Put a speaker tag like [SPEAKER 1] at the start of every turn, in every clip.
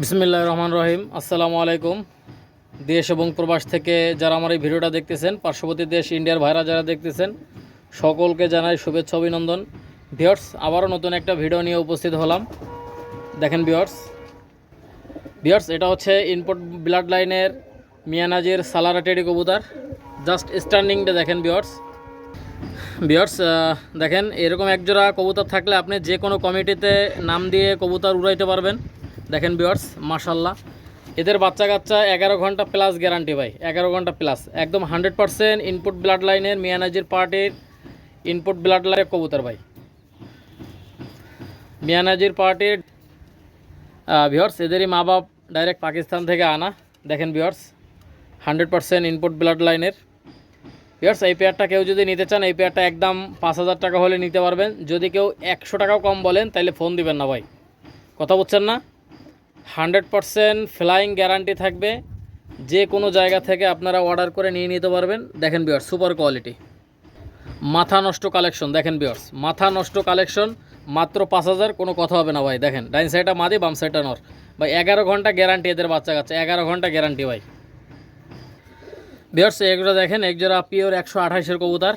[SPEAKER 1] বিসমিল্লাহির রহমানির রহিম। আসসালামু আলাইকুম। দেশ এবং প্রবাস থেকে যারা আমার এই ভিডিওটা দেখতেছেন, পার্শ্ববর্তী দেশ ইন্ডিয়ার ভাইরা যারা দেখতেছেন, সকলকে জানাই শুভেচ্ছা অভিনন্দন। ভিউয়ার্স, আবারও নতুন একটা ভিডিও নিয়ে উপস্থিত হলাম। দেখেন ভিউয়ার্স, এটা হচ্ছে ইনপুট ব্লাড লাইনের মিয়ানাজির সালারা টেডি কবুতর। জাস্ট স্ট্যান্ডিংটা দেখেন ভিউয়ার্স, দেখেন এরকম একজোড়া কবুতর থাকলে আপনি যে কোনো কমিটিতে নাম দিয়ে কবুতর উড়াইতে পারবেন। দেখেন ভিউয়ার্স, মাশাল্লাহ, এদের বাচ্চা কাচ্চা 11 ঘন্টা প্লাস গ্যারান্টি ভাই, 11 ঘন্টা প্লাস, একদম 100% ইনপুট ব্লাড লাইনের মিয়ানাজির পার্টির ইনপুট ব্লাড লাইনের কবুতর ভাই, মিয়ানাজির পার্টির। ভিউয়ার্স, এদেরই মা বাপ ডাইরেক্ট পাকিস্তান থেকে আনা। দেখেন ভিউয়ার্স, 100% ইনপুট ব্লাড লাইনের। ভিউয়ার্স, এই পেয়ারটা কেউ যদি নিতে চান, এই পেয়ারটা একদম 5,000 টাকা হলে নিতে পারবেন। যদি কেউ 100 টাকাও কম বলেন তাহলে ফোন দিবেন না ভাই, কথা বুঝছেন না। 100% ফ্লাইং গ্যারান্টি থাকবে, যে কোনো জায়গা থেকে আপনারা অর্ডার করে নিয়ে নিতে পারবেন। দেখেন ভিউয়ার্স, সুপার কোয়ালিটি, মাথা নষ্ট কালেকশন। দেখেন ভিউয়ার্স, মাথা নষ্ট কালেকশন, মাত্র 5,000, কোনো কথা হবে না ভাই। দেখেন ডাইন সাইডটা মাদি, বাম সাইডটা নর ভাই। 11 ঘন্টা গ্যারান্টি এদের বাচ্চা কাচ্চা, 11 ঘন্টা গ্যারান্টি ভাই। ভিউয়ার্স, এগুলো দেখেন, একজোড়া পিওর 128-এর কবুতর।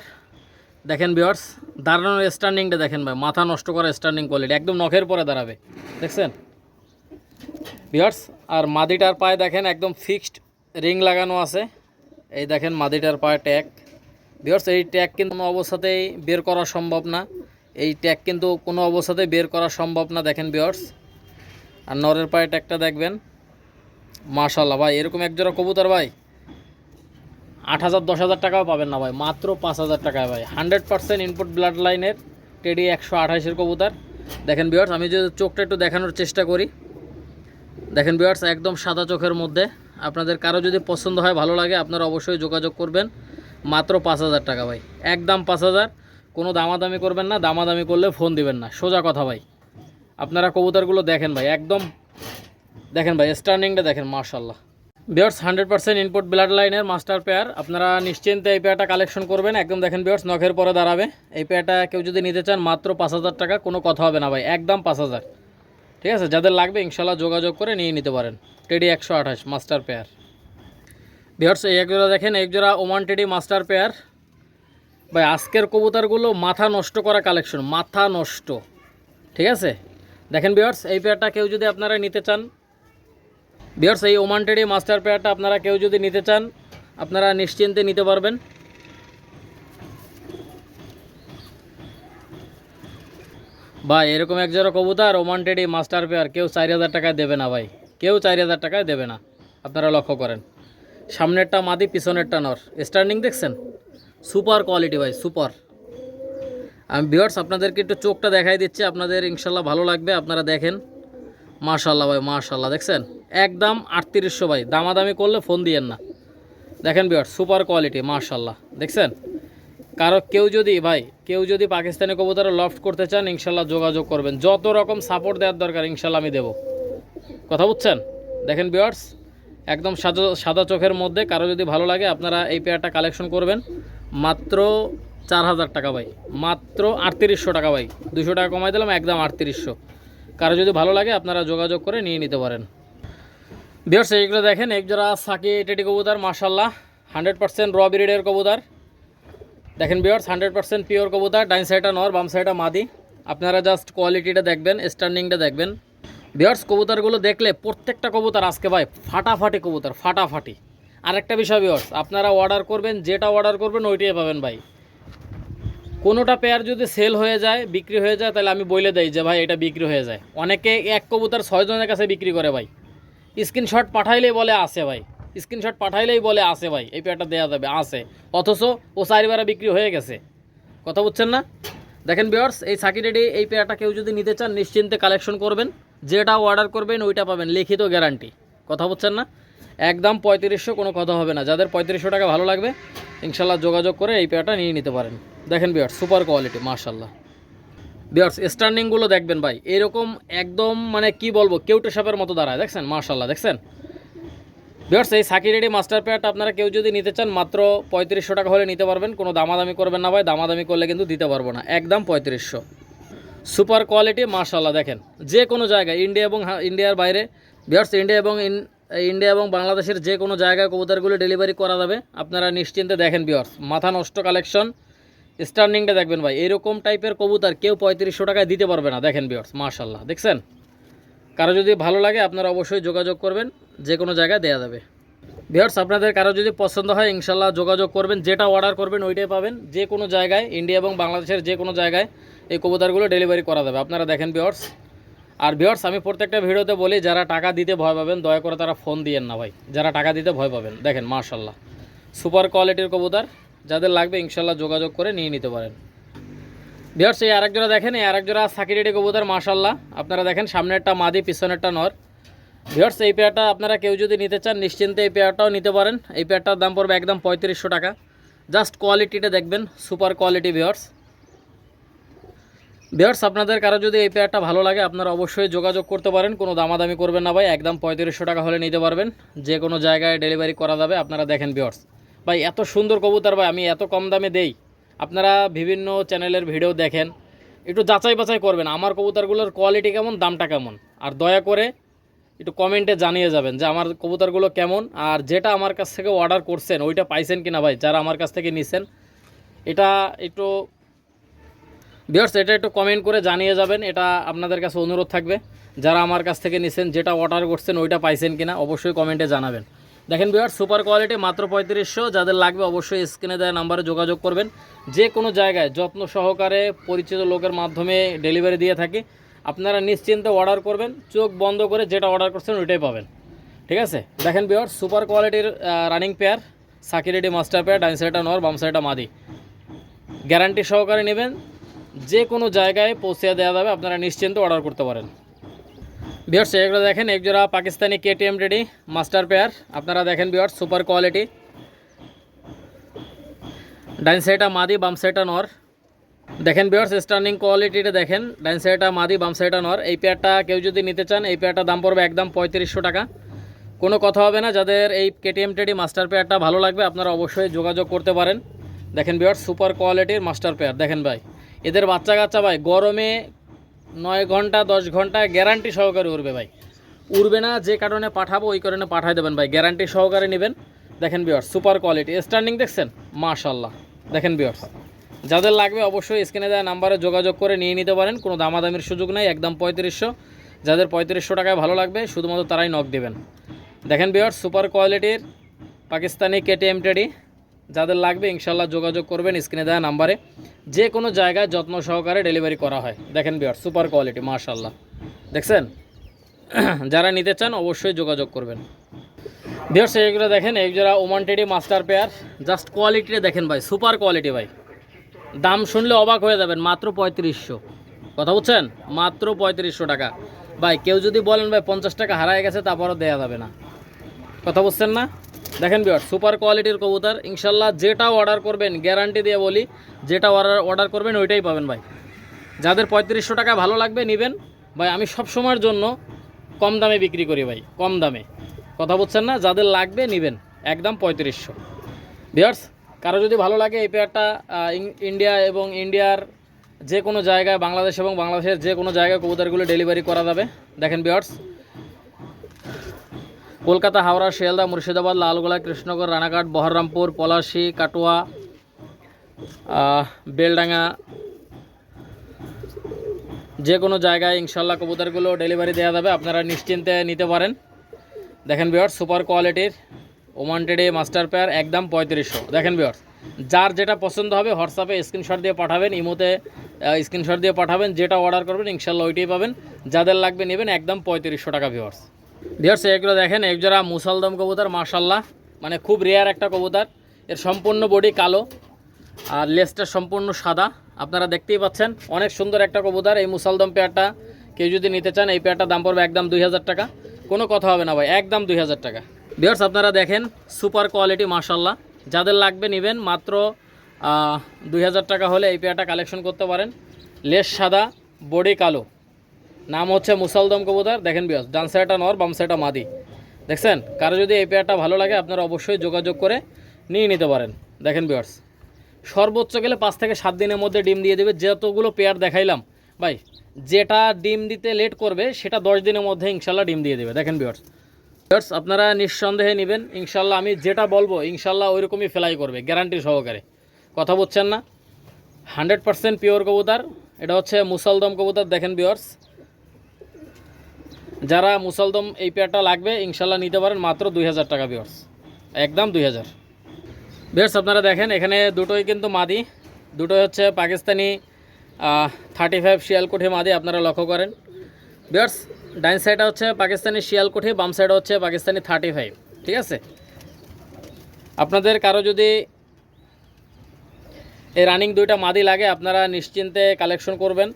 [SPEAKER 1] দেখেন ভিউয়ার্স, দাঁড়ানোর স্ট্যান্ডিংটা দেখেন ভাই, মাথা নষ্ট করা স্ট্যান্ডিং কোয়ালিটি, একদম নখের পরে দাঁড়াবে। দেখছেন ভিউয়ার্স, আর মাদিটার পায়ে দেখেন একদম ফিক্সড রিং লাগানো আছে। এই দেখেন মাদিটার পায়ে ট্যাগ। ভিউয়ার্স, এই ট্যাগ কিন্তু কোনো অবস্থাতেই বের করা সম্ভব না, এই ট্যাগ কিন্তু কোনো অবস্থাতেই বের করা সম্ভব না। দেখেন ভিউয়ার্স, আর নরের পায়ে ট্যাগটা দেখবেন, মাশাআল্লাহ ভাই। এরকম একজোড়া কবুতর ভাই 8,000 10,000 টাকাও পাবেন না ভাই, মাত্র 5,000 টাকায় ভাই। 100% ইনপুট ব্লাড লাইনের টেডি 128-এর কবুতর। দেখেন ভিউয়ার্স, আমি যদি চোখটা একটু দেখানোর চেষ্টা করি, দেখেন ভিউয়ার্স, একদম সাদা চোখের মধ্যে। আপনাদের কারো যদি পছন্দ হয়, ভালো লাগে, আপনারা অবশ্যই যোগাযোগ করবেন। মাত্র 5,000 টাকা ভাই, একদম 5,000, কোনো দামাদামি করবেন না, দামাদামি করলে ফোন দিবেন না, সোজা কথা ভাই। আপনারা কবুতরগুলো দেখেন ভাই, একদম দেখেন ভাই, স্ট্যান্ডিংটা দেখেন, মাশাআল্লাহ। ভিউয়ার্স, 100% ইনপুট ব্লাড লাইনের মাস্টার পেয়ার, আপনারা নিশ্চিন্তে এই পেয়ারটা কালেকশন করবেন। একদম দেখেন ভিউয়ার্স, নখের পরে দাঁড়াবে। এই পেয়ারটা কেউ যদি নিতে চান, মাত্র 5,000 টাকা, কোনো কথা হবে না ভাই, একদম 5,000। ঠিক আছে, যাদের লাগবে ইনশাল্লাহ যোগাযোগ করে নিয়ে নিতে পারেন। Teddy 128 master pair. ভিউয়ার্স, এই একজোড়া দেখেন, একজোড়া ওমান টেডি মাস্টার পেয়ার ভাই। আজকের কবুতরগুলো মাথা নষ্ট করা কালেকশন, মাথা নষ্ট। ঠিক আছে, দেখেন ভিউয়ার্স, এই পেয়ারটা কেউ যদি আপনারা নিতে চান, ভিউয়ার্স, এই ওমান টেডি মাস্টার পেয়ারটা আপনারা কেউ যদি নিতে চান, আপনারা নিশ্চিন্তে নিতে পারবেন। ভাই এরকম একজোড়া কবুতর ওমান টেডি মাস্টার পেয়ার কেউ 4,000 টাকায় দেবে না ভাই, কেউ 4,000 টাকায় দেবে না। আপনারা লক্ষ্য করেন, সামনেরটা মাদি, পিছনেরটা নর। স্ট্যান্ডিং দেখছেন, সুপার কোয়ালিটি ভাই, সুপার। আমি ভিউয়ার্স আপনাদেরকে একটু চোখটা দেখাই দিচ্ছি, আপনাদের ইনশাল্লাহ ভালো লাগবে। আপনারা দেখেন, মাশাল্লাহ ভাই, মাশাল্লাহ। দেখছেন, একদম 3800 ভাই, দামাদামি করলে ফোন দিয়েন না। দেখেন ভিউয়ার্স, সুপার কোয়ালিটি, মাশাল্লাহ। দেখছেন, কেউ যদি পাকিস্তানি কবুতরে লফট করতে চান, ইনশাল্লাহ যোগাযোগ করবেন। যত রকম সাপোর্ট দেওয়ার দরকার ইনশাল্লাহ আমি দেবো, কথা বুঝছেন। দেখেন ভিউয়ার্স, একদম সাদা চোখের মধ্যে, কারো যদি ভালো লাগে আপনারা এই পেয়ারটা কালেকশন করবেন। মাত্র 4,000 টাকা ভাই, মাত্র 3800 টাকা ভাই, 200 টাকা কমাই দিলাম, একদম 3800। কারো যদি ভালো লাগে আপনারা যোগাযোগ করে নিয়ে নিতে পারেন। ভিউয়ার্স, এইগুলো দেখেন, একজোড়া সাকি টেডি কবুতর, মাশাল্লাহ, 100% র ব্রিডের কবুতর। দেখেন ভিউয়ার্স, 100% পিওর কবুতর। ডাইন সাইডটা নর, বাম সাইডটা মাদি। আপনারা জাস্ট কোয়ালিটিটা দেখবেন, স্ট্যান্ডিংটা দেখবেন। ভিউয়ার্স, কবুতরগুলো দেখলে প্রত্যেকটা কবুতর আজকে ভাই ফাটাফাটি কবুতর, ফাটাফাটি। আরেকটা বিষয় ভিউয়ার্স, আপনারা অর্ডার করবেন, যেটা অর্ডার করবেন ওইটাই পাবেন ভাই। কোনোটা পেয়ার যদি সেল হয়ে যায়, বিক্রি হয়ে যায়, তাহলে আমি বলে দেই যে ভাই এটা বিক্রি হয়ে যায়। অনেকে এক কবুতর 6 জনের কাছে বিক্রি করে ভাই, স্ক্রিনশট পাঠাইলেই বলে আসে ভাই, স্ক্রিনশট পাঠাইলেই বলে আসে ভাই, এই পেয়ারটা দেওয়া যাবে, আসে, অথচ ও 4বার বিক্রি হয়ে গেছে, কথা বুঝছেন না। দেখেন ভিউয়ার্স, এই সাকি টেডি এই পেয়ারটা কেউ যদি নিতে চান, নিশ্চিন্তে কালেকশন করবেন, যেটা অর্ডার করবেন ওইটা পাবেন, লিখিত গ্যারান্টি, কথা বুঝছেন না। একদম 3500, কোনো কথা হবে না। যাদের 3500 টাকা ভালো লাগবে ইনশাল্লাহ যোগাযোগ করে এই পেয়ারটা নিয়ে নিতে পারেন। দেখেন ভিউয়ার্স, সুপার কোয়ালিটি, মাশাল্লাহ। ভিউয়ার্স, স্ট্যান্ডিংগুলো দেখবেন ভাই, এরকম একদম মানে কি বলবো, কেউটে সাপের মতো দাঁড়ায়। দেখছেন, মাশাল্লাহ। দেখছেন ভিউয়ার্স, এই সাকি টেডি মাস্টার পেয়ারটা আপনারা কেউ যদি নিতে চান, মাত্র 3500 টাকা হলে নিতে পারবেন। কোনো দামাদামি করবেন না ভাই, দামাদামি করলে কিন্তু দিতে পারবো না, একদম 3500। সুপার কোয়ালিটি মাশাআল্লাহ। দেখেন যে কোনো জায়গায় ইন্ডিয়া এবং ইন্ডিয়ার বাইরে ভিউয়ার্স, ইন্ডিয়া এবং বাংলাদেশের যে কোনো জায়গায় কবুতরগুলো ডেলিভারি করা যাবে। আপনারা নিশ্চিন্তে দেখেন ভিউয়ার্স, মাথা নষ্ট কালেকশন। স্টার্নিংটা দেখবেন ভাই, এরকম টাইপের কবুতর কেউ 3500 টাকায় দিতে পারবে না। দেখেন ভিউয়ার্স মাশাআল্লাহ, দেখছেন। কারো যদি ভালো লাগে আপনারা অবশ্যই যোগাযোগ করবেন, যে কোনো জায়গায় দেওয়া যাবে। ভিউয়ার্স আপনাদের কারো যদি পছন্দ হয় ইনশাল্লাহ যোগাযোগ করবেন, যেটা অর্ডার করবেন ওইটাই পাবেন। যে কোনো জায়গায় ইন্ডিয়া এবং বাংলাদেশের যে কোনো জায়গায় এই কবুতরগুলো ডেলিভারি করা যাবে। আপনারা দেখেন ভিউয়ার্স। আর ভিউয়ার্স আমি প্রত্যেকটা ভিডিওতে বলি, যারা টাকা দিতে ভয় পাবেন দয়া করে তারা ফোন দিয়েন না ভাই, যারা টাকা দিতে ভয় পাবেন। দেখেন মাশাআল্লাহ সুপার কোয়ালিটির কবুতর, যাদের লাগবে ইনশাল্লাহ যোগাযোগ করে নিয়ে নিতে পারেন। ভিউয়ার্স এই আরেক জোড়া দেখেন, এই আরেক জোড়া সাকিরেডি কবুতর মাশাআল্লাহ। আপনারা দেখেন সামনেরটা মাদি পিছনেরটা নর। ভিউয়ার্স এই পেয়ারটা আপনারা কেউ যদি নিতে চান নিশ্চিন্তে এই পেয়ারটাও নিতে পারেন। এই পেয়ারটার দাম পড়বে একদম 3500 টাকা। জাস্ট কোয়ালিটিটা দেখবেন, সুপার কোয়ালিটি ভিউয়ার্স। আপনাদের কারো যদি এই পেয়ারটা ভালো লাগে আপনারা অবশ্যই যোগাযোগ করতে পারেন, কোনো দামাদামি করবেন না ভাই, একদম 3500 টাকা হলে নিতে পারবেন। যে কোনো জায়গায় ডেলিভারি করা যাবে। আপনারা দেখেন ভিউয়ার্স ভাই, এত সুন্দর কবুতর ভাই আমি এত কম দামে দেই। আপনারা বিভিন্ন চ্যানেলের ভিডিও দেখেন, একটু যাচাই বাছাই করবেন আমার কবুতরগুলোর কোয়ালিটি কেমন, দামটা কেমন। আর দয়া করে একটু কমেন্টে জানিয়ে যাবেন যে আমার কবুতরগুলো কেমন, আর যেটা আমার কাছ থেকে অর্ডার করছেন ওইটা পাইছেন কিনা ভাই, যারা আমার কাছ থেকে নিছেন। এটা একটু ভিউয়ার্স এটা একটু কমেন্ট করে জানিয়ে যাবেন, এটা আপনাদের কাছে অনুরোধ থাকবে। যারা আমার কাছ থেকে নিছেন, যেটা অর্ডার করছেন ওইটা পাইছেন কিনা অবশ্যই কমেন্টে জানাবেন। দেখেন ভিউয়ার্স সুপার কোয়ালিটি মাত্র 3500। যাদের লাগবে অবশ্যই স্ক্রিনে দেওয়া নাম্বারে যোগাযোগ করবেন। যে কোনো জায়গায় যত্ন সহকারে পরিচিত লোকের মাধ্যমে ডেলিভারি দিয়ে থাকি। আপনারা নিশ্চিন্তে অর্ডার করবেন, চোখ বন্ধ করে যেটা অর্ডার করছেন ওইটাই পাবেন। ঠিক আছে, দেখেন ভিউয়ার্স সুপার কোয়ালিটির রানিং পেয়ার, সাকিরেডি মাস্টার পেয়ার, ডাইন সাইডটা নর বাম সাইডটা মাদি। গ্যারান্টি সহকারে নেবেন, যে কোনো জায়গায় পৌঁছে দেওয়া যাবে। আপনারা নিশ্চিন্তে অর্ডার করতে পারেন। ভিউয়ার্স এগুলো দেখেন একজোড়া Pakistani KTM ready master pair. আপনারা দেখেন ভিউয়ার্স সুপার কোয়ালিটি, ডাইন সাইডটা মাদি বাম সাইডটা নর। দেখেন ভিউয়ার্স স্টার্নিং কোয়ালিটিটা দেখেন, ডাইন সাইডটা মাদি বাম সাইডটা নর। এই পেয়ারটা কেউ যদি নিতে চান এই পেয়ারটার দাম পড়বে একদম 3500 টাকা। কোনো কথা হবে না। যাদের এই কেটিএম রেডি মাস্টার পেয়ারটা ভালো লাগবে আপনারা অবশ্যই যোগাযোগ করতে পারেন। দেখেন ভিউয়ার্স সুপার কোয়ালিটির মাস্টার পেয়ার। দেখেন ভাই এদের বাচ্চা কাচ্চা ভাই গরমে 9 ঘন্টা 10 ঘন্টা গ্যারান্টি সহকারে উড়বে ভাই। উড়বে না যে কারণে পাঠাবো ওই কারণে পাঠাই দেবেন ভাই, গ্যারান্টি সহকারে নেবেন। দেখেন ভিউয়ার্স সুপার কোয়ালিটি স্টার্নিং দেখছেন মাশাআল্লাহ। দেখেন ভিউয়ার্স যাদের লাগবে অবশ্যই স্ক্রিনে দেওয়া নাম্বারে যোগাযোগ করে নিয়ে নিতে পারেন, কোনো দামাদামির সুযোগ নেই, একদম 3500। যাদের 3500 টাকায় ভালো লাগবে শুধুমাত্র তারাই নক দেবেন। দেখেন ভিউয়ার্স সুপার কোয়ালিটির পাকিস্তানি কেটিএম টেডি, যাদের লাগবে ইনশাল্লাহ যোগাযোগ করবেন স্ক্রিনে দেওয়া নাম্বারে। যে কোনো জায়গায় যত্ন সহকারে ডেলিভারি করা হয়। দেখেন ভিউয়ার্স সুপার কোয়ালিটি মাশাআল্লাহ, দেখছেন। যারা নিতে চান অবশ্যই যোগাযোগ করবেন। ভিউয়ার্স এইগুলো দেখেন একজোড়া Oman teddy master pair. Just কোয়ালিটিটা দেখেন ভাই, সুপার কোয়ালিটি ভাই। দাম শুনলে অবাক হয়ে যাবেন, মাত্র 3500। কথা বুঝছেন, মাত্র 3500 টাকা ভাই। কেউ যদি বলেন ভাই 50 টাকা হারায় গেছে তারপরও দেওয়া যাবে না। কথা বুঝছেন না? দেখেন ভিউয়ার্স সুপার কোয়ালিটির কবুতর ইনশাল্লাহ যেটা অর্ডার করবেন গ্যারান্টি দিয়ে বলি, যেটা অর্ডার করবেন ওইটাই পাবেন ভাই। যাদের 3500 টাকা ভালো লাগবে নেবেন ভাই। আমি সব সময়ের জন্য কম দামে বিক্রি করি ভাই, কম দামে। কথা বুঝছেন না? যাদের লাগবে নেবেন একদম 3500। ভিউয়ার্স কারো যদি ভালো লাগে এই পেয়ারটা ইন্ডিয়া এবং ইন্ডিয়ার যে কোনো জায়গায়, বাংলাদেশ এবং বাংলাদেশের যে কোনো জায়গায় কবুতরগুলো ডেলিভারি করা যাবে। দেখেন ভিউয়ার্স কলকাতা, হাওড়া, শিয়ালদা, মুর্শিদাবাদ, লালগোলা, কৃষ্ণনগর, রানাঘাট, বহরমপুর, পলাশী, কাটোয়া, বেলডাঙ্গা, যে কোনো জায়গায় ইনশাল্লাহ কবুতরগুলো ডেলিভারি দেওয়া যাবে। আপনারা নিশ্চিন্তে নিতে পারেন। দেখেন ভিউয়ার্স সুপার কোয়ালিটির ওমান টেডি মাস্টার পেয়ার একদম 3500। দেখেন ভিউয়ার্স যার যেটা পছন্দ হবে হোয়াটসঅ্যাপে স্ক্রিনশট দিয়ে পাঠাবেন, ইমোতে স্ক্রিনশট দিয়ে পাঠাবেন, যেটা অর্ডার করবেন ইনশাল্লাহ ওইটাই পাবেন। যাদের লাগবে নেবেন একদম 3500 টাকা। ভিউয়ার্স এগুলো দেখেন একজোড়া মুসালদম কবুতর মাশাল্লাহ, মানে খুব রেয়ার একটা কবুতর। এর সম্পূর্ণ বডি কালো আর লেজটা সম্পূর্ণ সাদা। আপনারা দেখতেই পাচ্ছেন অনেক সুন্দর একটা কবুতর। এই মুসালদম পেয়ারটা কেউ যদি নিতে চান এই পেয়ারটার দাম পড়বে একদম 2000 টাকা। কোনো কথা হবে না ভাই, একদম 2000 টাকা। ভিউয়ার্স আপনারা দেখেন সুপার কোয়ালিটি মাশাল্লাহ। যাদের লাগবে নেবেন মাত্র 2000 টাকা হলে এই পেয়ারটা কালেকশন করতে পারেন। লেজ সাদা বডি কালো, নাম হচ্ছে মুসালদম কবুতর। দেখেন ভিউয়ার্স ডান সাইডটা নর বাম সাইডটা মাদি। দেখছেন কারো যদি এই পেয়ারটা ভালো লাগে আপনারা অবশ্যই যোগাযোগ করে নিয়ে নিতে পারেন। দেখেন ভিউয়ার্স সর্বোচ্চ গেলে 5 থেকে 7 দিনের মধ্যে ডিম দিয়ে দেবে। যতগুলো পেয়ার দেখাইলাম ভাই যেটা ডিম দিতে লেট করবে সেটা 10 দিনের মধ্যে ইনশাল্লাহ ডিম দিয়ে দেবে। দেখেন ভিউয়ার্স, আপনারা নিঃসন্দেহে নেবেন ইনশাল্লাহ, আমি যেটা বলবো ইনশাল্লাহ ওইরকমই ফ্লাই করবে গ্যারান্টি সহকারে। কথা বলছেন না, 100% পিওর কবুতর। এটা হচ্ছে মুসলদম কবুতর। দেখেন ভিউয়ার্স, যারা মুসলদম এই পেয়ারটা লাগবে ইনশাল্লাহ নিতে পারেন মাত্র 2000 টাকা ভিউয়ার্স, একদম 2000। ভিউয়ার্স আপনারা দেখেন এখানে দুটোই কিন্তু মাদি, দুটোই হচ্ছে পাকিস্তানি 35 শিয়ালকুঠি মাদি। আপনারা লক্ষ্য করেন ভিউয়ার্স, ডাইন সাইডে হচ্ছে পাকিস্তানি শিয়ালকুঠি, বাম সাইডে হচ্ছে পাকিস্তানি 35। ঠিক আছে, আপনাদের কারো যদি এই রানিং দুইটা মাদি লাগে আপনারা নিশ্চিন্তে কালেকশন করবেন।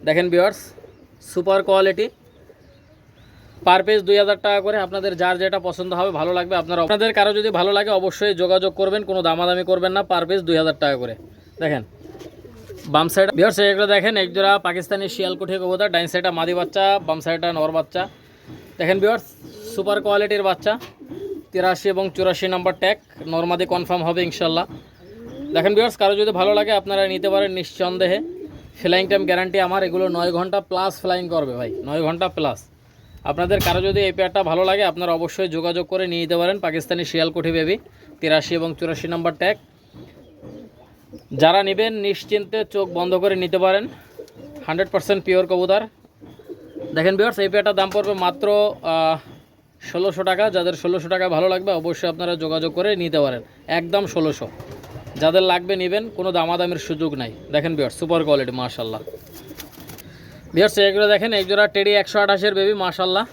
[SPEAKER 1] দেখেন viewers, super quality, per piece 2000 টাকা করে। আপনাদের যার যেটা পছন্দ হবে ভালো লাগবে আপনাদের কারো যদি ভালো লাগে অবশ্যই যোগাযোগ করবেন, কোনো দামাদামি করবেন না, পার পিস 2000 টাকা করে। দেখেন বাম সাইড ভিউয়ার্স এগুলো দেখেন, একজোড়া পাকিস্তানি শিয়ালকুঠি কবুতর, ডাইন সাইডটা মাদি বাচ্চা, বাম সাইডটা নর বাচ্চা। দেখেন ভিউয়ার্স, সুপার কোয়ালিটির বাচ্চা, 83 এবং 84 নাম্বার ট্যাগ, নরমাদি কনফার্ম হবে ইনশাল্লাহ। দেখেন ভিউয়ার্স, কারো যদি ভালো লাগে আপনারা নিতে পারেন নিঃসন্দেহে। ফ্লাইং টাইম গ্যারান্টি আমার, এগুলো 9 ঘন্টা প্লাস ফ্লাইং করবে ভাই, 9 ঘন্টা প্লাস। আপনাদের কারো যদি এই পেয়ারটা ভালো লাগে আপনারা অবশ্যই যোগাযোগ করে নিয়ে নিতে পারেন। পাকিস্তানি শিয়ালকুঠি বেবি, 83 এবং 84 নাম্বার ট্যাগ। যারা নেবেন নিশ্চিন্তে চোখ বন্ধ করে নিতে পারেন, 100% পিওর কবুতর। দেখেন ভিউয়ার্স, এই পেয়ারটার দাম পড়বে মাত্র 1600 টাকা। যাদের 1600 টাকা ভালো লাগবে অবশ্যই আপনারা যোগাযোগ করে নিতে পারেন, একদম 1600। যাদের লাগবে নেবেন, কোনো দামাদামের সুযোগ নাই। দেখেন ভিউয়ার্স, সুপার কোয়ালিটি মাশাল্লাহ। ভিউয়ার্স এগুলো দেখেন, একজোড়া টেডি 128 বেবি মাশাল্লাহ।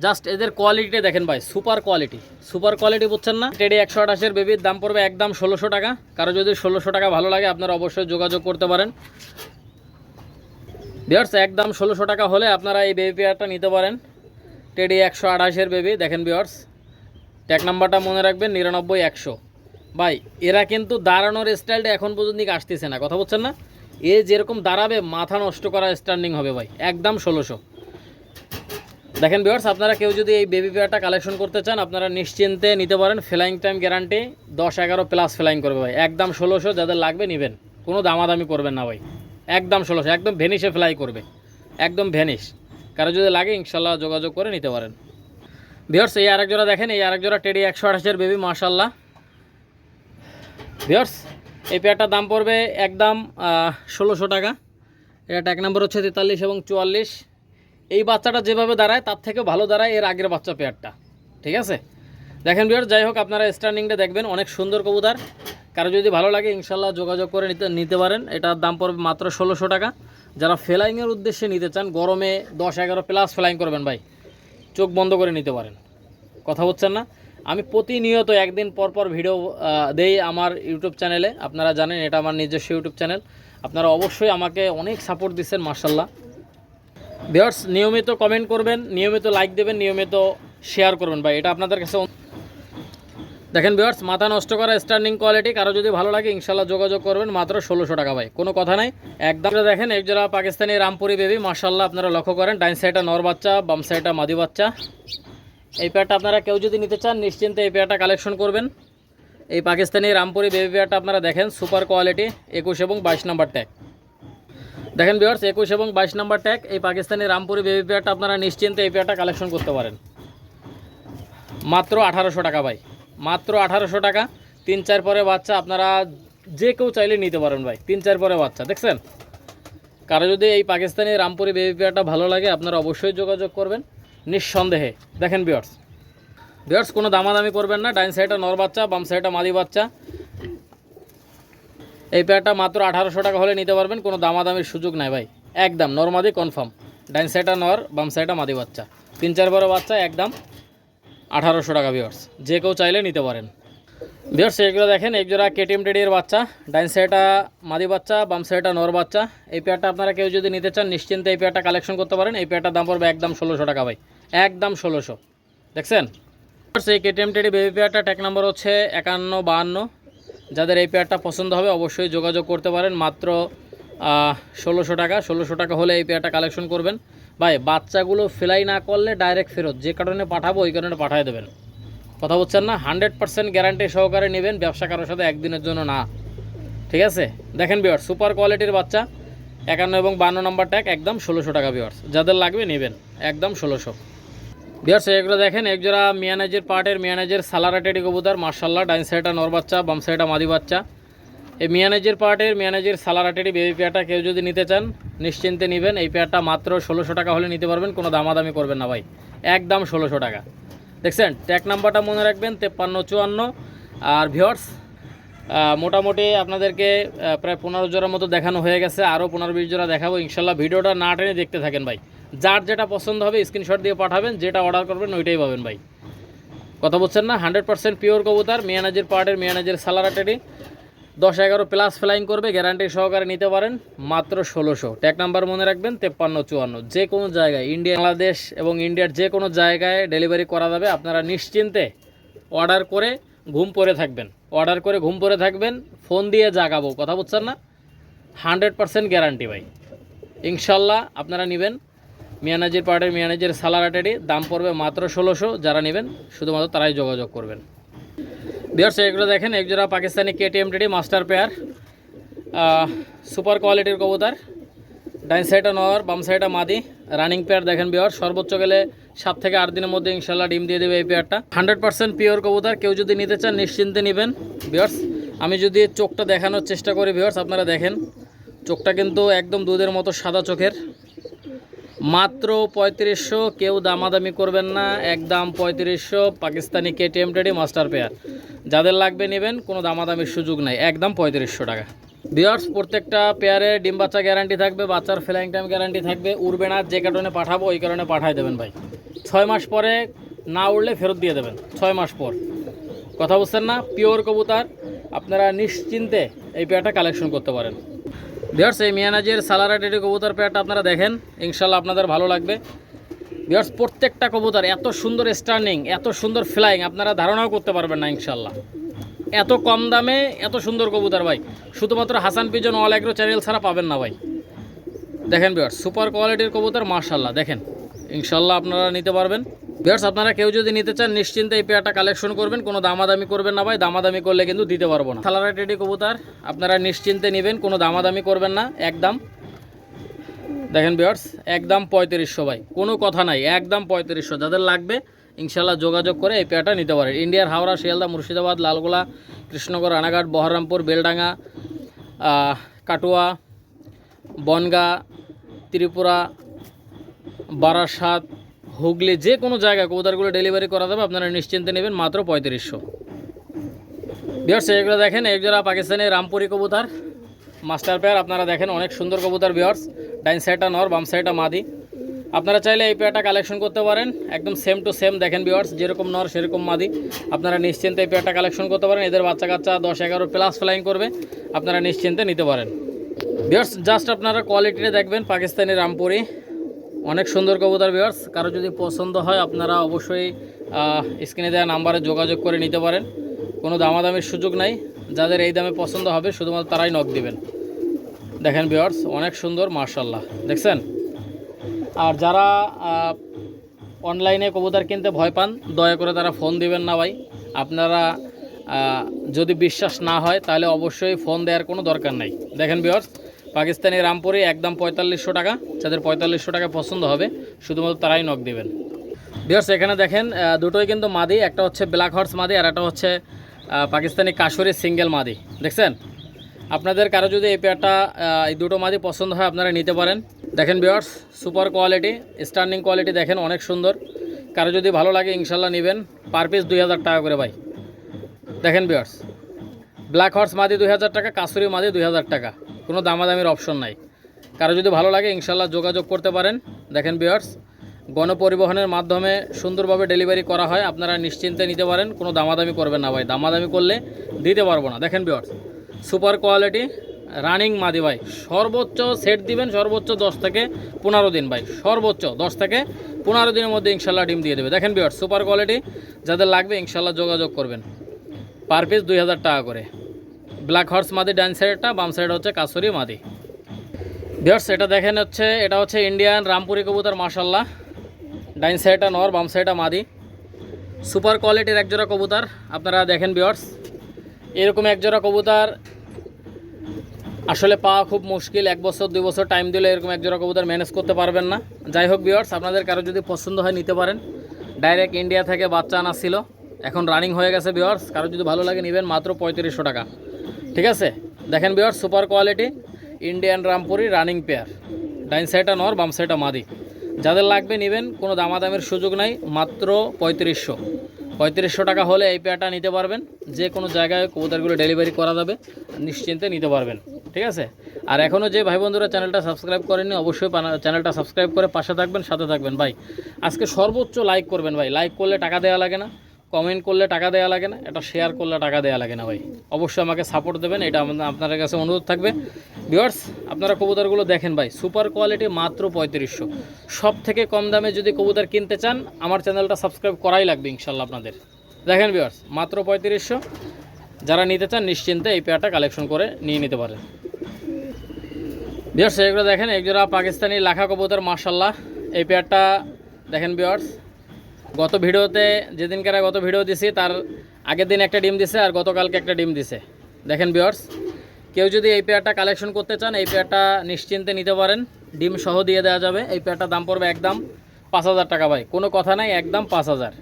[SPEAKER 1] জাস্ট এদের কোয়ালিটিটা দেখেন ভাই, সুপার কোয়ালিটি, সুপার কোয়ালিটি বুঝছেন না। টেডি 128 বেবির দাম পড়বে একদম 1600 টাকা। কারো যদি 1600 টাকা ভালো লাগে আপনারা অবশ্যই যোগাযোগ করতে পারেন। ভিউয়ার্স একদম 1600 টাকা হলে আপনারা এই বেবি পেয়ারটা নিতে পারেন, টেডি 128 বেবি। দেখেন ভিউয়ার্স, ট্যাগ নাম্বারটা মনে রাখবেন 99100। ভাই এরা কিন্তু দাঁড়ানোর স্টাইলটা এখন পর্যন্ত আসতেছে না, কথা বলছেন না। এ যেরকম দাঁড়াবে মাথা নষ্ট করা স্ট্যান্ডিং হবে ভাই, একদম 1600। দেখেন ভিউয়ার্স, আপনারা কেউ যদি এই বেবি পেয়ারটা কালেকশন করতে চান আপনারা নিশ্চিন্তে নিতে পারেন। Flying time guarantee 10-11 plus flying করবে ভাই, একদম 1600। যাদের লাগবে নেবেন, কোনো দামাদামি করবেন না ভাই, একদম 1600, একদম ভেনিশে ফ্লাই করবে, একদম ভেনিশ। কারো যদি লাগে ইনশাল্লাহ যোগাযোগ করে নিতে পারেন। ভিউয়ার্স এই আরেকজোড়া দেখেন, এই আরেকজোড়া টেডি 128 বেবি মাশাল্লাহ। ভিউয়ার্স এই পেয়ারটার দাম পড়বে একদম 1600 টাকা। এটা ট্যাগ নাম্বার হচ্ছে 43 এবং 44। এই বাচ্চাটা যেভাবে দাঁড়ায় তার থেকে ভালো দাঁড়ায় এর আগের বাচ্চা পেয়ারটা, ঠিক আছে। দেখেন ভিউয়ার্স, যাই হোক আপনারা স্ট্যান্ডিংটা দেখবেন, অনেক সুন্দর কবুতর। কারো যদি ভালো লাগে ইনশাল্লাহ যোগাযোগ করে নিতে পারেন। এটার দাম পড়বে মাত্র 1600 টাকা। যারা ফ্লাইংয়ের উদ্দেশ্যে নিতে চান, গরমে 10-11 প্লাস ফ্লাইং করবেন ভাই, চোখ বন্ধ করে নিতে পারেন। কথা হচ্ছেন না, আমি প্রতিনিয়ত একদিন পর ভিডিও দেই আমার ইউটিউব চ্যানেলে, আপনারা জানেন এটা আমার নিজস্ব ইউটিউব চ্যানেল। আপনারা অবশ্যই আমাকে অনেক সাপোর্ট দিচ্ছেন মাশাল্লাহ। ভিউয়ার্স নিয়মিত কমেন্ট করবেন, নিয়মিত লাইক দেবেন, নিয়মিত শেয়ার করবেন ভাই, এটা আপনাদের কাছে। দেখেন ভিউয়ার্স, মাথা নষ্ট করা স্ট্যান্ডিং কোয়ালিটি। কারো যদি ভালো লাগে ইনশাল্লাহ যোগাযোগ করবেন, মাত্র 1600 টাকা ভাই, কোনো কথা নাই একদম। দেখেন একজোড়া পাকিস্তানি রামপুরি বেবি মাশাল্লাহ। আপনারা লক্ষ্য করেন, ডাইন সাইডটা নর বাচ্চা, বাম সাইডটা মাদি বাচ্চা। এই পেয়ারটা আপনারা কেউ যদি নিতে চান নিশ্চিন্তে এই পেয়ারটা কালেকশন করবেন। এই পাকিস্তানি রামপুরি বেবি পেয়ারটা আপনারা দেখেন, সুপার কোয়ালিটি, 21 এবং 22 নাম্বার ট্যাগ। দেখেন ভিউয়ার্স 21 এবং 22 নাম্বার ট্যাগ, এই পাকিস্তানি রামপুরি বেবি পেয়ারটা আপনারা নিশ্চিন্তে এই পেয়ারটা কালেকশন করতে পারেন, মাত্র 1800 টাকা ভাই, মাত্র 1800 টাকা। 3-4 পরে বাচ্চা, আপনারা যে কেউ চাইলে নিতে পারেন ভাই, 3-4 পরে বাচ্চা। দেখছেন, কারো যদি এই পাকিস্তানি রামপুরি বেবি পেয়ারটা ভালো লাগে আপনারা অবশ্যই যোগাযোগ করবেন নিঃসন্দেহে। দেখেন ভিউয়ার্স কোনো দামাদামি করবেন না। ডাইন সাইডটা নর বাচ্চা, বাম সাইডটা মাদি বাচ্চা। এই পেয়ারটা মাত্র 1800 টাকা হলে নিতে পারবেন, কোনো দামাদামির সুযোগ নাই ভাই, একদম নরমাদি কনফার্ম। ডাইন সাইডটা নর, বাম সাইডটা মাদি বাচ্চা, 3-4 বড় বাচ্চা, একদম 1800 টাকা ভিউয়ার্স, যে কেউ চাইলে নিতে পারেন। ভিউয়ার্স এগুলো দেখেন, একজোড়া কেটিএম টেডি এর বাচ্চা, ডাইন সাইডটা মাদি বাচ্চা, বাম সাইডটা নর বাচ্চা। এই পেয়ারটা আপনারা কেউ যদি নিতে চান নিশ্চিন্তে এই পেয়ারটা কালেকশন করতে পারেন। এই পেয়ারটার দাম পড়বে একদম 1600 টাকা ভাই, একদম 1600। দেখছেন এই কেটিএম টেডি বেবি পেয়ারটা ট্যাগ নাম্বার হচ্ছে 5152। যাদের এই পেয়ারটা পছন্দ হবে অবশ্যই যোগাযোগ করতে পারেন, মাত্র 1600 টাকা। 1600 টাকা হলে এই পেয়ারটা কালেকশন করবেন ভাই। বাচ্চাগুলো ফ্লাই না করলে ডাইরেক্ট ফেরত, যে কারণে পাঠাবো ওই কারণে পাঠিয়ে দেবেন, কথা বলছেন না। 100% গ্যারান্টি সহকারে নেবেন, ব্যবসা কারোর সাথে একদিনের জন্য না, ঠিক আছে। দেখেন ভিউয়ার্স সুপার কোয়ালিটির বাচ্চা, 51 এবং 52 নম্বর ট্যাগ একদম 1600 টাকা ভিউয়ার্স, যাদের লাগবে নেবেন একদম 1600। ভিউয়ার্স এগুলো দেখেন একজোড়া মিয়ানাজের পার্টের মিয়ানাজের সালারাটেডি কবুতর মাশাআল্লাহ, ডাইন সাইডটা নর বাচ্চা, বাম সাইডটা মাদি বাচ্চা। এই মিয়ানাজের পার্টের মিয়ানাজের সালারাটেডি বেবি পেয়ারটা কেউ যদি নিতে চান নিশ্চিন্তে নেবেন। এই পেয়ারটা মাত্র 1600 টাকা হলে নিতে পারবেন, কোনো দামাদামি করবেন না ভাই, একদম 1600 টাকা। দেখছেন ট্যাগ নাম্বারটা মনে রাখবেন 5354। আর ভিউয়ার্স মোটামুটি আপনাদেরকে প্রায় 15 জোড়ার মতো দেখানো হয়ে গেছে, আরও 15-20 জোড়া দেখাবো ইনশাল্লাহ। ভিডিওটা না টেনে দেখতে থাকেন ভাই, যার যেটা পছন্দ হবে স্ক্রিনশট দিয়ে পাঠাবেন, যেটা অর্ডার করবেন ওইটাই পাবেন ভাই। কথা বলছেন না, 100% পিওর কবুতর মিয়ানাজের পার্টের মিয়ানাজের সালারাটেডি 10-11 প্লাস ফ্লাইং করবে, গ্যারান্টি সহকারে নিতে পারেন মাত্র 1600। ট্যাগ নাম্বার মনে রাখবেন 5354। যে কোনো জায়গায় ইন্ডিয়া, বাংলাদেশ এবং ইন্ডিয়ার যে কোনো জায়গায় ডেলিভারি করা যাবে। আপনারা নিশ্চিন্তে অর্ডার করে ঘুম পড়ে থাকবেন, অর্ডার করে ঘুম পড়ে থাকবেন, ফোন দিয়ে জাগাবো। কথা বলছেন না, 100% গ্যারান্টি ভাই ইনশাল্লাহ। আপনারা নেবেন মিয়ানাজির পার্টের মিয়ানাজির সালারাটেডি, দাম পড়বে মাত্র 1600। যারা নেবেন শুধুমাত্র তারাই যোগাযোগ করবেন। ভিউয়ার্স এগুলো দেখেন একজোড়া Pakistani KTM teddy master pair, super কোয়ালিটির কবুতর, ডাইন সাইডটা নর বাম সাইডটা মাদি, রানিং পেয়ার দেখেন ভিউয়ার্স। সর্বোচ্চ গেলে 7 থেকে 8 দিনের মধ্যে ইনশাল্লাহ ডিম দিয়ে দেবে এই পেয়ারটা। 100% পিওর কবুতর, কেউ যদি নিতে চান নিশ্চিন্তে নেবেন ভিউয়ার্স। আমি যদি চোখটা দেখানোর চেষ্টা করি ভিউয়ার্স, আপনারা দেখেন চোখটা কিন্তু একদম দুধের মতো সাদা চোখের, মাত্র 3500। কেউ দামাদামি করবেন না, একদম 3500 Pakistani KTM teddy master pair. যাদের লাগবে নেবেন, কোনো দামাদামির সুযোগ নাই, একদম 3500 টাকা। ভিউয়ার্স প্রত্যেকটা পেয়ারে ডিম বাচ্চা গ্যারান্টি থাকবে, বাচ্চার ফ্লাইং টাইম গ্যারান্টি থাকবে। উড়বে না, যে কারণে পাঠাবো ওই কারণে পাঠাই দেবেন ভাই। 6 মাস পরে না উড়লে ফেরত দিয়ে দেবেন, 6 মাস পর। কথা বুঝছেন না, পিওর কবুতর, আপনারা নিশ্চিন্তে এই পেয়ারটা কালেকশন করতে পারেন। ভিউয়ার্স এই মিয়ানাজির সালারাটেডি কবুতর পেয়ারটা আপনারা দেখেন, ইনশাল্লাহ আপনাদের ভালো লাগবে। ভিউয়ার্স প্রত্যেকটা কবুতর এত সুন্দর স্টার্নিং, এত সুন্দর ফ্লাইং, আপনারা ধারণাও করতে পারবেন না ইনশাল্লাহ। এত কম দামে এত সুন্দর কবুতর ভাই শুধুমাত্র Hasan pigeon all agro channel ছাড়া পাবেন না ভাই। দেখেন ভিউয়ার্স সুপার কোয়ালিটির কবুতর মাশাআল্লাহ, দেখেন ইনশাল্লাহ আপনারা নিতে পারবেন। ভিউয়ার্স আপনারা কেউ যদি নিতে চান নিশ্চিন্তে এই পেয়ারটা কালেকশন করবেন, কোনো দামাদামি করবেন না ভাই, দামাদামি করলে কিন্তু দিতে পারবো না। সালারাটেডি কবুতর আপনারা নিশ্চিন্তে নেবেন, কোনো দামাদামি করবেন না, একদম দেখেন ভিউয়ার্স একদম 3500 ভাই, কোনো কথা নাই, একদম 3500। যাদের লাগবে ইনশাল্লাহ যোগাযোগ করে এই পেয়ারটা নিতে পারেন। ইন্ডিয়ার হাওড়া, শিয়ালদা, মুর্শিদাবাদ, লালগোলা, কৃষ্ণনগর, রানাঘাট, বহরমপুর, বেলডাঙ্গা, কাটুয়া, বনগা, ত্রিপুরা, বারাসাত, হুগলি, যে কোনো জায়গায় কবুতরগুলো ডেলিভারি করা যাবে, আপনারা নিশ্চিন্তে নেবেন মাত্র 3500। ভিউয়ার্স এগুলো দেখেন একজোড়া পাকিস্তানি রামপুরি কবুতর মাস্টার পেয়ার, আপনারা দেখেন অনেক সুন্দর কবুতর ভিউয়ার্স। ডাইন সাইডটা নর বাম সাইডটা মাদি। আপনারা চাইলে এই পেয়ারটা কালেকশন করতে পারেন, একদম সেম টু সেম দেখেন ভিউয়ার্স, যেরকম নর সেরকম মাদি। আপনারা নিশ্চিন্তে এই পেয়ারটা কালেকশন করতে পারেন। এদের বাচ্চা কাচ্চা 10-11 প্লাস ফ্লাইং করবে, আপনারা নিশ্চিন্তে নিতে পারেন। ভিউয়ার্স জাস্ট আপনারা কোয়ালিটিটা দেখবেন, পাকিস্তানি রামপুরি অনেক সুন্দর কবুতর ভিউয়ার্স। কারো যদি পছন্দ হয় আপনারা অবশ্যই স্ক্রিনে দেওয়া নাম্বারে যোগাযোগ করে নিতে পারেন, কোনো দামাদামির সুযোগ নাই। যাদের এই দামে পছন্দ হবে শুধুমাত্র তারাই নক দিবেন। দেখেন ভিউয়ার্স অনেক সুন্দর মাশাআল্লাহ, দেখছেন। আর যারা অনলাইনে কবুতর কিনতে ভয় পান দয়া করে তারা ফোন দিবেন না ভাই। আপনারা যদি বিশ্বাস না হয় তাহলে অবশ্যই ফোন দেওয়ার কোনো দরকার নাই। দেখেন ভিউয়ার্স পাকিস্তানি রামপুরি একদম 4500 টাকা। যাদের 4500 টাকা পছন্দ হবে শুধুমাত্র তারাই নক দিবেন। ভিউয়ার্স এখানে দেখেন দুটোই কিন্তু মাদি, একটা হচ্ছে ব্ল্যাক হর্স মাদি আর একটা হচ্ছে পাকিস্তানি কাশুরি সিঙ্গেল মাদি। দেখছেন আপনাদের কারো যদি এই পেয়ারটা এই দুটো মাদি পছন্দ হয় আপনারা নিতে পারেন। দেখেন viewers super quality, stunning quality দেখেন অনেক সুন্দর। কারো যদি ভালো লাগে ইনশাল্লাহ নেবেন। পার পিস 2000 টাকা করে ভাই। দেখেন ভিউয়ার্স ব্ল্যাক হর্স মাদি 2000 টাকা, কাসুরি মাদি 2000 টাকা, কোনো দামাদামির অপশন নাই। কারো যদি ভালো লাগে ইনশাল্লাহ যোগাযোগ করতে পারেন। দেখেন ভিউয়ার্স গণপরিবহনের মাধ্যমে সুন্দরভাবে ডেলিভারি করা হয়, আপনারা নিশ্চিন্তে নিতে পারেন, কোনো দামাদামি করবেন না ভাই, দামাদামি করলে দিতে পারবো না। দেখেন ভিউয়ার্স সুপার কোয়ালিটি রানিং মাদি ভাই, সর্বোচ্চ সেট দিবেন সর্বোচ্চ 10 থেকে 15 দিন ভাই, সর্বোচ্চ 10 থেকে 15 দিনের মধ্যে ইনশাল্লাহ ডিম দিয়ে দেবে। দেখেন ভিউয়ার্স সুপার কোয়ালিটি, যাদের লাগবে ইনশাল্লাহ যোগাযোগ করবেন। পার পিস 2000 টাকা করে। ব্ল্যাক হর্স মাদি ডান সাইডটা, বাম সাইড হচ্ছে কাসুরি মাদি। ভিউয়ার্স এটা দেখেন হচ্ছে এটা হচ্ছে ইন্ডিয়ান রামপুরি কবুতর মাশাআল্লাহ। ডাইন সাইডটা নর বাম সাইডটা মাদি, সুপার কোয়ালিটির একজোড়া কবুতর। আপনারা দেখেন ভিউয়ার্স এরকম একজোড়া কবুতর আসলে পাওয়া খুব মুশকিল, 1 বছর 2 বছর টাইম দিলে এরকম এক জোড়া কবুতর ম্যানেজ করতে পারবেন না। যাই হোক ভিউয়ার্স, আপনাদের কারো যদি পছন্দ হয় নিতে পারেন। ডাইরেক্ট ইন্ডিয়া থেকে বাচ্চা আনা ছিল, এখন রানিং হয়ে গেছে ভিউয়ার্স। কারো যদি ভালো লাগে নেবেন, মাত্র 3500 টাকা। ঠিক আছে, দেখেন viewers, super quality Indian Rampuri running pair, ডাইন সাইডটা নর, বাম সাইডটা মাদি। যাদের লাগবে নেবেন, কোনো দামাদামের সুযোগ নাই, মাত্র 3500 টাকা হলে এই পেয়ারটা নিতে পারবেন। যে কোনো জায়গায় কবুতরগুলো ডেলিভারি করা যাবে, নিশ্চিন্তে নিতে পারবেন। ঠিক আছে, আর এখনও যে ভাই বন্ধুরা চ্যানেলটা সাবস্ক্রাইব করেননি, অবশ্যই চ্যানেলটা সাবস্ক্রাইব করে পাশে থাকবেন, সাথে থাকবেন ভাই। আজকে সর্বোচ্চ লাইক করবেন ভাই, লাইক করলে টাকা দেওয়া লাগে না, কমেন্ট করলে টাকা দেওয়া লাগে না, এটা শেয়ার করলে টাকা দেওয়া লাগে না ভাই। অবশ্যই আমাকে সাপোর্ট দেবেন, এটা আপনাদের কাছে অনুরোধ থাকবে। ভিউয়ার্স, আপনারা কবুতরগুলো দেখেন ভাই, সুপার কোয়ালিটি, মাত্র 3500। সব থেকে কম দামে যদি কবুতর কিনতে চান, আমার চ্যানেলটা সাবস্ক্রাইব করাই লাগবে ইনশাল্লাহ আপনাদের। দেখেন ভিউয়ার্স, মাত্র 3500। যারা নিতে চান নিশ্চিন্তে এই পেয়ারটা কালেকশন করে নিয়ে নিতে পারেন। ভিউয়ার্স, এগুলো দেখেন, একজোড়া পাকিস্তানি লাখা কবুতর, মাশাল্লাহ। এই পেয়ারটা দেখেন ভিউয়ার্স, গত ভিডিওতে যেদিনকার গত ভিডিও দিছি তার আগের দিন একটা ডিম দিছে, আর গতকালকে একটা ডিম দিছে। দেখেন ভিউয়ার্স, কেউ যদি এই পেয়ারটা কালেকশন করতে চান, এই পেয়ারটা নিশ্চিন্তে নিতে পারেন, ডিম সহ দিয়ে দেওয়া যাবে। এই পেয়ারটার দাম পড়বে একদম 5000 টাকা ভাই, কোনো কথা নাই, একদম 5000।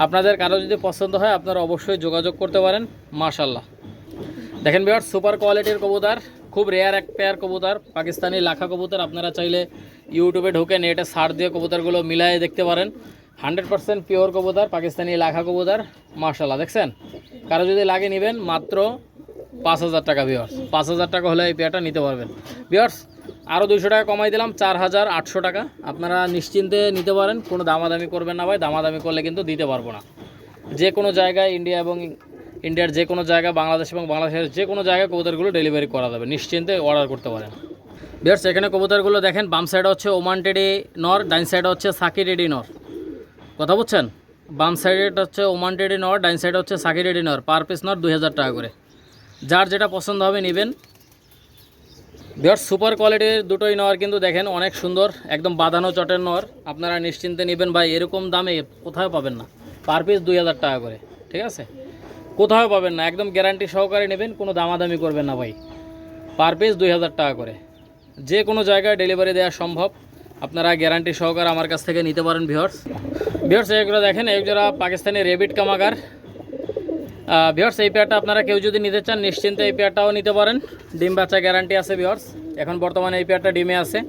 [SPEAKER 1] আপনাদের কারো যদি পছন্দ হয় আপনারা অবশ্যই যোগাযোগ করতে পারেন। মাশাল্লাহ, দেখেন ভিউয়ার্স, সুপার কোয়ালিটির কবুতর, খুব রেয়ার এক পেয়ার কবুতর, পাকিস্তানি লাখা কবুতর। আপনারা চাইলে ইউটিউবে ঢুকে নেটে সার্চ দিয়ে কবুতরগুলো মিলাই দেখতে পারেন। 100% পিওর কবুতর, পাকিস্তানি লাখা কবুতর, মাশাল্লাহ। দেখছেন, কারো যদি লাগে নেবেন, মাত্র 5000 টাকা ভিউয়ার্স। 5000 টাকা হলে এই পেয়ারটা নিতে পারবেন। ভিউয়ার্স, আরও 200 টাকা কমাই দিলাম, 4800 টাকা। আপনারা নিশ্চিন্তে নিতে পারেন, কোনো দামাদামি করবেন না ভাই, দামাদামি করলে কিন্তু দিতে পারবো না। যে কোনো জায়গায় ইন্ডিয়া এবং ইন্ডিয়ার যে কোনো জায়গায়, বাংলাদেশ এবং বাংলাদেশের যে কোনো জায়গায় কবুতরগুলো ডেলিভারি করা যাবে, নিশ্চিন্তে অর্ডার করতে পারেন। ভিউয়ার্স, এখানে কবুতরগুলো দেখেন, বাম সাইডে হচ্ছে ওমান টেডি নর, ডাইন সাইডে হচ্ছে সাকি টেডি নর। কথা বুঝছেন, বাম সাইডেটা হচ্ছে ওমান টেডি নর, ডাইন সাইডে হচ্ছে সাকি টেডি নর। পার পিস নর 2000 টাকা করে। যার যেটা পছন্দ হবে নেবেন। ভিউয়ার্স, সুপার কোয়ালিটির দুটোই নর কিন্তু দেখেন অনেক সুন্দর, একদম বাঁধানো চটের নর। আপনারা নিশ্চিন্তে নেবেন ভাই, এরকম দামে কোথাও পাবেন না। পার পিস 2000 টাকা করে। ঠিক আছে, কোথাও পাবেন না, একদম গ্যারান্টি সহকারে নেবেন, কোনো দামাদামি করবেন না ভাই। পার পিস 2000 টাকা করে। যে কোনো জায়গায় ডেলিভারি দেওয়া সম্ভব, আপনারা গ্যারান্টি সহকারে আমার কাছ থেকে নিতে পারেন। ভিউয়ার্স, এগুলো দেখেন, একজোড়া পাকিস্তানি রেবিট কামাগার। ভিউয়ার্স, এই পেয়ারটা আপনারা কেউ যদি নিতে চান নিশ্চিন্তে এই পেয়ারটাও নিতে পারেন, ডিম বাচ্চা গ্যারান্টি আছে। ভিউয়ার্স, এখন বর্তমানে এই পেয়ারটা ডিমে আছে,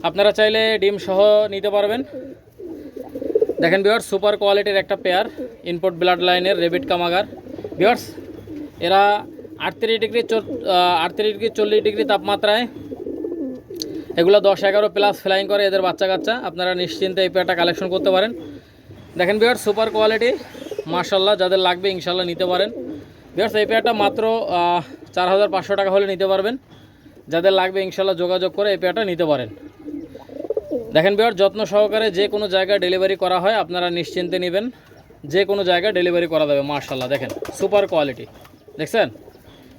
[SPEAKER 1] আপনারা চাইলে ডিম সহ নিতে পারবেন। দেখেন ভিউয়ার্স, সুপার কোয়ালিটির একটা পেয়ার, ইনপুট ব্লাড লাইনের রেবিট কামাগার। ভিউয়ার্স, এরা 38 ডিগ্রি 40 ডিগ্রি তাপমাত্রায় এগুলো 10-11 প্লাস ফ্লাইং করে এদের বাচ্চা কাচ্চা। আপনারা নিশ্চিন্তে এই পেয়ারটা কালেকশন করতে পারেন। দেখেন ভিউয়ার্স, সুপার কোয়ালিটি, মাশাল্লাহ। যাদের লাগবে ইনশাল্লাহ নিতে পারেন। ভিউয়ার্স, এই পেয়ারটা মাত্র 4500 টাকা হলে নিতে পারবেন। যাদের লাগবে ইনশাল্লাহ যোগাযোগ করে এই পেয়ারটা নিতে পারেন। দেখেন ভিউয়ার্স, যত্ন সহকারে যে কোনো জায়গায় ডেলিভারি করা হয়, আপনারা নিশ্চিন্তে নেবেন, যে কোনো জায়গায় ডেলিভারি করা যাবে। মাশাল্লাহ, দেখেন সুপার কোয়ালিটি, দেখছেন।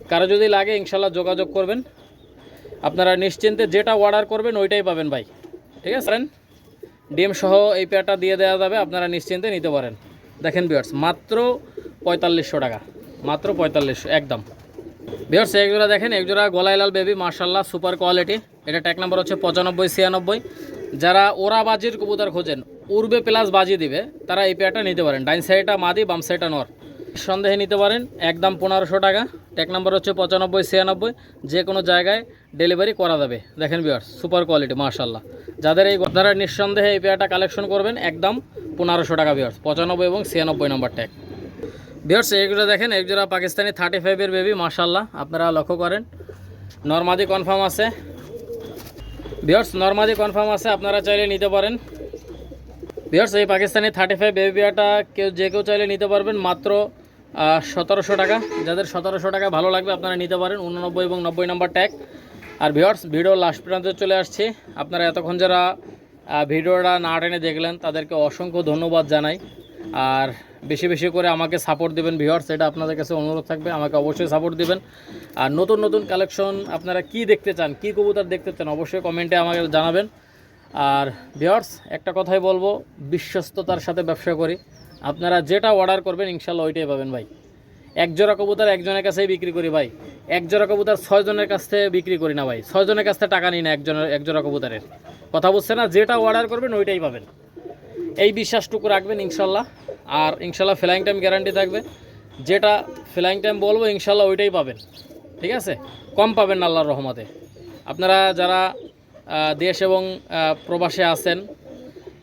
[SPEAKER 1] কারো যদি লাগে ইনশাল্লাহ যোগাযোগ করবেন, আপনারা নিশ্চিন্তে যেটা অর্ডার করবেন ওইটাই পাবেন ভাই। ঠিক আছে, ডিম সহ এই পেয়ারটা দিয়ে দেওয়া যাবে, আপনারা নিশ্চিন্তে নিতে পারেন। দেখেন ভিউয়ার্স, মাত্র 4500 টাকা, মাত্র 4500 একদম। ভিউয়ার্স, একজোড়া দেখেন, একজোড়া গলায় লাল বেবি, মাশাল্লাহ, সুপার কোয়ালিটি। এটা ট্যাগ নাম্বার হচ্ছে 9596। যারা ওরা বাজির কবুতর খোঁজেন, উড়বে প্লাস বাজি দিবে, তারা এই পেয়ারটা নিতে পারেন। ডাইন সাইডটা মাদি, বাম সাইডটা নর, সন্দেহে নিতে পারেন, একদম 1500 টাকা। ট্যাগ নাম্বার হচ্ছে 9596। যে কোনো জায়গায় ডেলিভারি করা যাবে। দেখেন ভিউয়ার্স, সুপার কোয়ালিটি, মাশাল্লাহ। যাদের এই আপনারা নিঃসন্দেহে এই পেয়ারটা কালেকশন করবেন, একদম 1500 টাকা ভিউয়ার্স, 95 এবং 96 নম্বর ট্যাগ। ভিউয়ার্স, এইগুলো দেখেন, একজোড়া পাকিস্তানি 35-এর বেবি, মাশাল্লাহ। আপনারা লক্ষ্য করেন, নরমাদি কনফার্ম আছে। ভিউয়ার্স, নরমাদি কনফার্ম আছে, আপনারা চাইলে নিতে পারেন। ভিউয়ার্স, এই পাকিস্তানি 35 বেবি পেয়ারটা যে কেউ চাইলে নিতে পারবেন, মাত্র 1700 টাকা। যাদের 1700 টাকা ভালো লাগবে আপনারা নিতে পারেন, 89 এবং 90 নম্বর ট্যাগ। আর ভিউয়ার্স, ভিডিও লাস্ট পর্যন্ত চলে আসছি। আপনারা এতক্ষণ যারা ভিডিওটা না টেনে দেখলেন তাদেরকে অসংখ্য ধন্যবাদ জানাই। আর বেশি বেশি করে আমাকে সাপোর্ট দেবেন ভিউয়ার্স, এটা আপনাদের কাছে অনুরোধ থাকবে, আমাকে অবশ্যই সাপোর্ট দিবেন। আর নতুন নতুন কালেকশন আপনারা কি দেখতে চান, কি কবুতর দেখতে চান, অবশ্যই কমেন্টে আমাকে জানাবেন। আর ভিউয়ার্স, একটা কথাই বলবো, বিশ্বস্ততার সাথে ব্যবসা করি। আপনারা যেটা অর্ডার করবেন ইনশাল্লাহ ওইটাই পাবেন ভাই। এক জোড়া কবুতর একজনের কাছেই বিক্রি করি ভাই, এক জোড়া কবুতর 6 জনের কাছ থেকে বিক্রি করি না ভাই, 6 জনের কাছ থেকে টাকা নিই না এক জোড়া কবুতরের। কথা বুঝছে না? যেটা অর্ডার করবেন ওইটাই পাবেন, এই বিশ্বাসটুকু রাখবেন ইনশাল্লাহ। আর ইনশাল্লাহ ফ্লাইং টাইম গ্যারান্টি থাকবে, যেটা ফ্লাইং টাইম বলবো ইনশাল্লাহ ওইটাই পাবেন, ঠিক আছে? কম পাবেন না আল্লাহর রহমতে। আপনারা যারা দেশ এবং প্রবাসে আছেন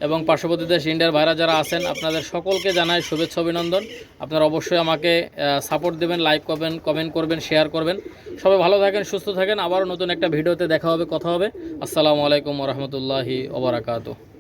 [SPEAKER 1] এবং পার্শ্ববর্তী দেশ ইন্ডিয়ার ভাইরা যারা আছেন, আপনাদের সকলকে জানাই শুভেচ্ছা অভিনন্দন। আপনারা অবশ্যই আমাকে সাপোর্ট দেবেন, লাইক করবেন, কমেন্ট করবেন, শেয়ার করবেন। সবাই ভালো থাকেন, সুস্থ থাকেন। আবারও নতুন একটা ভিডিওতে দেখা হবে, কথা হবে। আসসালামু আলাইকুম ওয়া রাহমাতুল্লাহি ওয়া বারাকাতুহু।